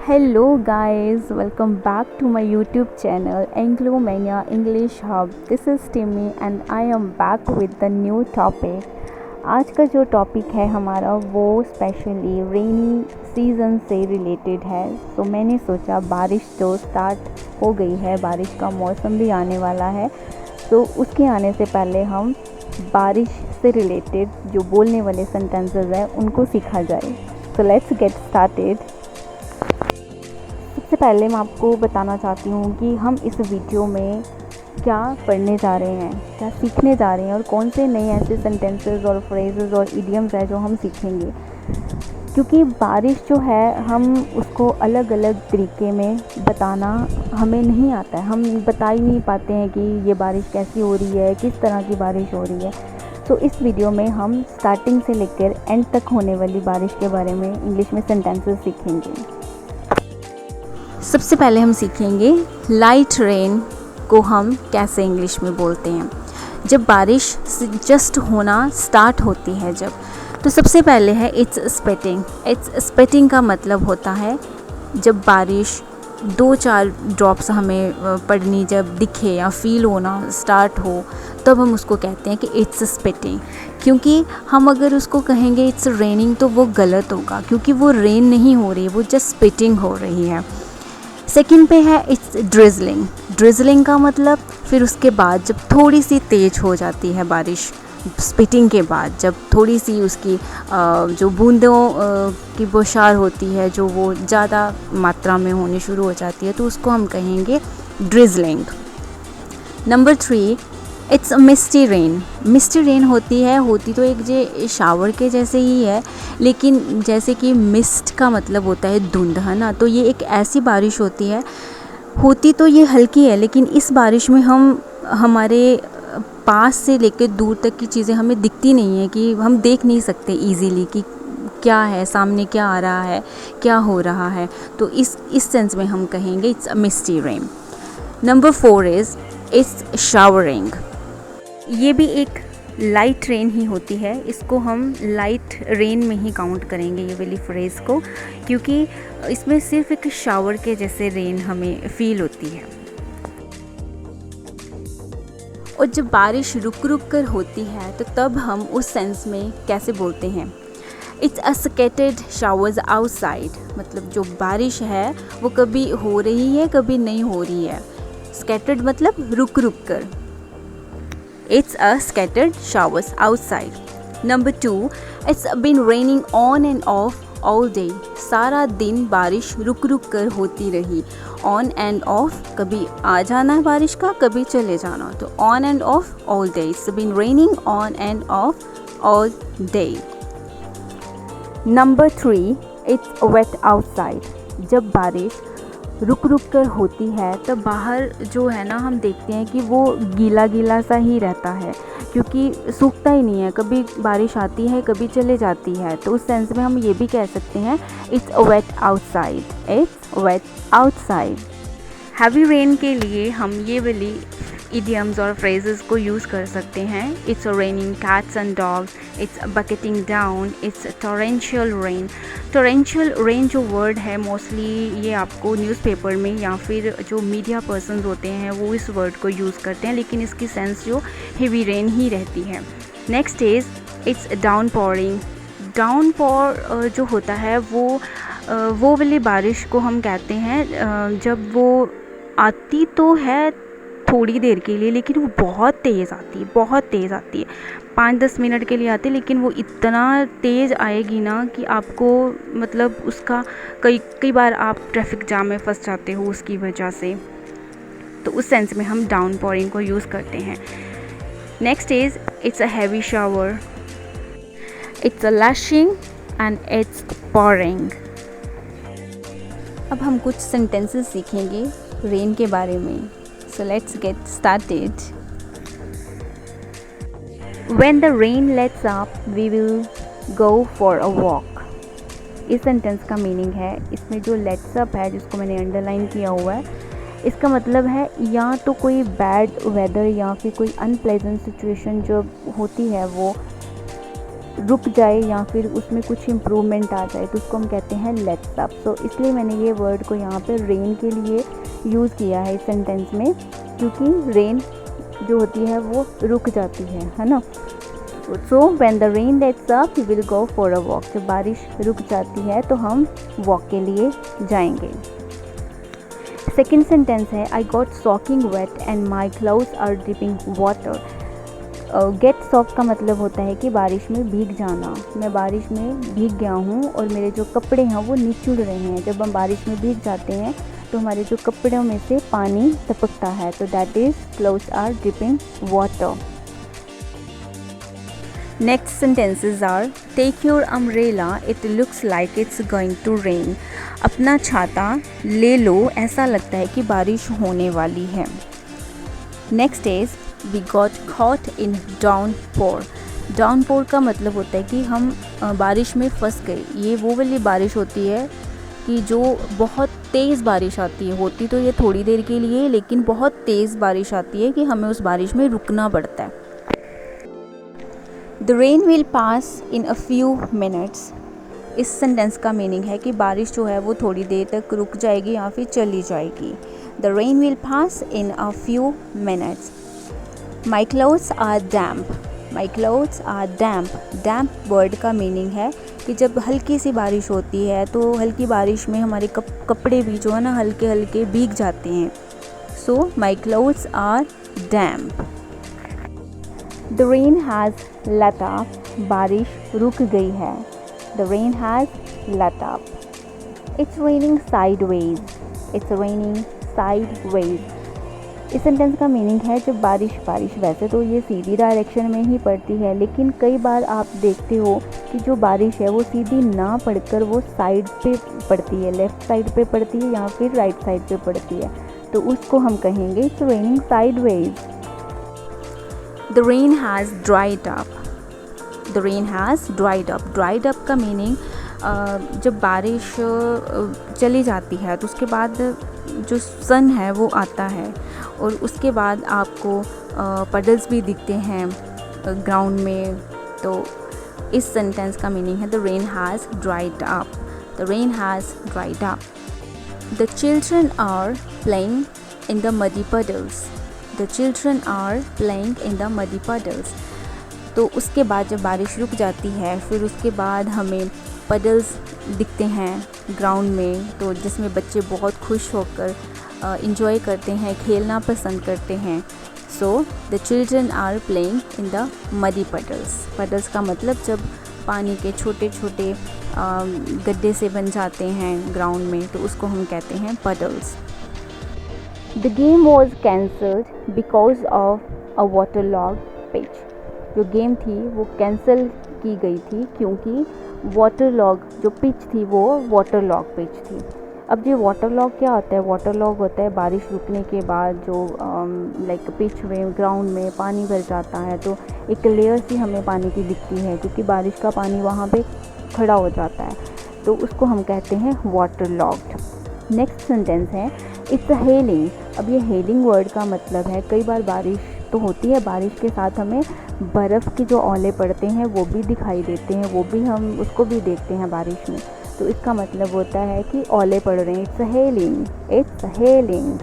Hello guys, welcome back to my YouTube channel Anglomania English Hub. This is Timmy and I am back with the new topic. आज का जो topic है हमारा वो specially rainy season से related है। तो मैंने सोचा बारिश तो स्टार्ट हो गई है, बारिश का मौसम भी आने वाला है, तो उसके आने से पहले हम बारिश से रिलेटेड जो बोलने वाले सेंटेंसेस हैं उनको सीखा जाए। So let's get started. सबसे पहले मैं आपको बताना चाहती हूँ कि हम इस वीडियो में क्या पढ़ने जा रहे हैं, क्या सीखने जा रहे हैं और कौन से नए ऐसे सेंटेंसेस और फ्रेजेस और इडियम्स हैं जो हम सीखेंगे। क्योंकि बारिश जो है हम उसको अलग अलग तरीके में बताना हमें नहीं आता है, हम बता ही नहीं पाते हैं कि ये बारिश कैसी हो रही है, किस तरह की बारिश हो रही है। तो इस वीडियो में हम स्टार्टिंग से लेकर एंड तक होने वाली बारिश के बारे में इंग्लिश में सेंटेंसेस सीखेंगे। सबसे पहले हम सीखेंगे लाइट रेन को हम कैसे इंग्लिश में बोलते हैं। जब बारिश जस्ट होना स्टार्ट होती है तो सबसे पहले है इट्स स्पेटिंग। इट्स स्पेटिंग का मतलब होता है जब बारिश 2-4 ड्रॉप्स हमें पड़नी जब दिखे या फील होना स्टार्ट हो, तब हम उसको कहते हैं कि इट्स स्पेटिंग। क्योंकि हम अगर उसको कहेंगे इट्स रेनिंग तो वो गलत होगा, क्योंकि वो रेन नहीं हो रही है, वो जस्ट स्पिटिंग हो रही है। सेकंड पे है इट्स ड्रिजलिंग। ड्रिजलिंग का मतलब फिर उसके बाद जब थोड़ी सी तेज़ हो जाती है बारिश, स्पिटिंग के बाद जब थोड़ी सी उसकी जो बूंदों की बौछार होती है जो वो ज़्यादा मात्रा में होनी शुरू हो जाती है, तो उसको हम कहेंगे drizzling. Number 3 it's misty rain. Misty rain होती तो एक शावर के जैसे ही है, लेकिन जैसे कि मिस्ट का मतलब होता है धुंध, है ना। तो ये एक ऐसी बारिश होती तो ये हल्की है, लेकिन इस बारिश में हमारे पास से लेकर दूर तक की चीज़ें हमें दिखती नहीं है, कि हम देख नहीं सकते इजीली कि क्या है सामने, क्या आ रहा है, क्या हो रहा है। तो इस सेंस में हम कहेंगे it's a misty rain. Number 4 is it's showering. ये भी एक लाइट रेन ही होती है, इसको हम लाइट रेन में ही काउंट करेंगे ये वाली फ्रेज़ को, क्योंकि इसमें सिर्फ एक शावर के जैसे रेन हमें फील होती है। और जब बारिश रुक रुक कर होती है तो तब हम उस सेंस में कैसे बोलते हैं, it's a scattered showers outside. मतलब जो बारिश है वो कभी हो रही है कभी नहीं हो रही है। स्कैटर्ड मतलब रुक रुक कर। It's a scattered showers outside. Number 2, it's been raining on and off all day. सारा दिन बारिश रुक रुक कर होती रही। On and off कभी आ जाना है बारिश का, कभी चले जाना, तो on and off all day. It's been raining on and off all day. Number 3, it's wet outside. जब बारिश रुक रुक कर होती है तब बाहर जो है ना, हम देखते हैं कि वो गीला गीला सा ही रहता है, क्योंकि सूखता ही नहीं है। कभी बारिश आती है कभी चले जाती है, तो उस सेंस में हम ये भी कह सकते हैं its weight outside. Its weight outside. Heavy rain के लिए हम ये वाली इडियम्स और फ्रेजेस को यूज़ कर सकते हैं। It's raining cats and dogs, it's bucketing down, it's torrential rain. Torrential rain जो वर्ड है मोस्टली ये आपको न्यूज़पेपर में या फिर जो मीडिया पर्सन्स होते हैं वो इस वर्ड को यूज़ करते हैं, लेकिन इसकी सेंस जो हेवी रेन ही रहती है। Next is it's down pouring. Down pour जो होता है वो वाली बारिश को हम कहते हैं जब वो आती तो है थोड़ी देर के लिए, लेकिन वो बहुत तेज़ आती है। 5-10 मिनट के लिए आती है, लेकिन वो इतना तेज़ आएगी ना कि आपको मतलब उसका कई बार आप ट्रैफिक जाम में फंस जाते हो उसकी वजह से। तो उस सेंस में हम डाउन पॉरिंग को यूज़ करते हैं। Next is it's a heavy shower. It's a lashing and it's pouring. अब हम कुछ सेंटेंसेस सीखेंगे रेन के बारे में। So let's get started. When the rain lets up, we will go for a walk. इस सेंटेंस का मीनिंग है, इसमें जो लेट्स अप है जिसको मैंने अंडरलाइन किया हुआ है, इसका मतलब है या तो कोई बैड वेदर या फिर कोई अनप्लेजेंट सिचुएशन जो होती है वो रुक जाए या फिर उसमें कुछ इम्प्रूवमेंट आ जाए तो उसको हम कहते हैं लेट्स अप। तो इसलिए मैंने ये वर्ड को यहाँ पर रेन के लिए यूज़ किया है इस सेंटेंस में, क्योंकि रेन जो होती है वो रुक जाती है ना। So when the rain lets up we will go for a walk. जब बारिश रुक जाती है तो हम वॉक के लिए जाएंगे। सेकेंड सेंटेंस है I got soaking wet and my clothes are dripping water. Get soak का मतलब होता है कि बारिश में भीग जाना। मैं बारिश में भीग गया हूँ और मेरे जो कपड़े हैं वो निचुड़ रहे हैं। जब हम बारिश में भीग जाते हैं तो हमारे जो कपड़ों में से पानी टपकता है, तो that is clothes are dripping water. Next sentences are take your umbrella it looks like it's going to rain. अपना छाता ले लो, ऐसा लगता है कि बारिश होने वाली है। Next is we got caught in downpour. Downpour का मतलब होता है कि हम बारिश में फंस गए। ये वो वाली बारिश होती है कि जो बहुत तेज़ बारिश आती है, होती तो ये थोड़ी देर के लिए, लेकिन बहुत तेज़ बारिश आती है कि हमें उस बारिश में रुकना पड़ता है। The rain will pass in a few minutes. इस सेंटेंस का मीनिंग है कि बारिश जो है वो थोड़ी देर तक रुक जाएगी या फिर चली जाएगी। The rain will pass in a few minutes. My clothes are damp. My clothes are damp. Damp word का मीनिंग है कि जब हल्की सी बारिश होती है तो हल्की बारिश में हमारे कपड़े भी जो है ना हल्के हल्के भीग जाते हैं। So my clothes are damp. The rain has let up. बारिश रुक गई है। The rain has let up. It's raining sideways. It's raining sideways. इस सेंटेंस का मीनिंग है जब बारिश वैसे तो ये सीधी डायरेक्शन में ही पड़ती है, लेकिन कई बार आप देखते हो कि जो बारिश है वो सीधी ना पड़कर वो साइड पे पड़ती है, लेफ़्ट साइड पे पड़ती है या फिर राइट साइड पे पड़ती है, तो उसको हम कहेंगे it's raining sideways. The rain has dried up. The rain has dried up. Dried up का मीनिंग जब बारिश चली जाती है तो उसके बाद जो सन है वो आता है और उसके बाद आपको पडल्स भी दिखते हैं ग्राउंड में। तो इस सेंटेंस का मीनिंग है the rain has dried up. The rain has dried up. The children are playing in the muddy puddles. The children are playing in the muddy puddles. तो उसके बाद जब बारिश रुक जाती है फिर उसके बाद हमें पडल्स दिखते हैं ग्राउंड में, तो जिसमें बच्चे बहुत खुश होकर इंजॉय करते हैं, खेलना पसंद करते हैं। So the children are playing in the muddy puddles. Puddles का मतलब जब पानी के छोटे छोटे गड्ढे से बन जाते हैं ग्राउंड में, तो उसको हम कहते हैं puddles. The game was cancelled because of a waterlogged pitch. जो गेम थी वो कैंसिल की गई थी क्योंकि वाटरलॉग जो पिच थी वो वाटरलॉग पिच थी। अब ये वाटरलॉग क्या होता है? वाटरलॉग होता है बारिश रुकने के बाद जो लाइक पिच में ग्राउंड में पानी भर जाता है, तो एक लेयर सी हमें पानी की दिखती है क्योंकि बारिश का पानी वहाँ पे खड़ा हो जाता है, तो उसको हम कहते हैं वाटरलॉग्ड। नेक्स्ट सेंटेंस है इट्स अ हेलिंग। अब ये हेलिंग वर्ड का मतलब है कई बार बारिश तो होती है, बारिश के साथ हमें बर्फ़ के जो ओले पड़ते हैं वो भी दिखाई देते हैं, वो भी हम उसको भी देखते हैं बारिश में, तो इसका मतलब होता है कि ओले पड़ रहे हैं। It's a hailing. It's a hailing.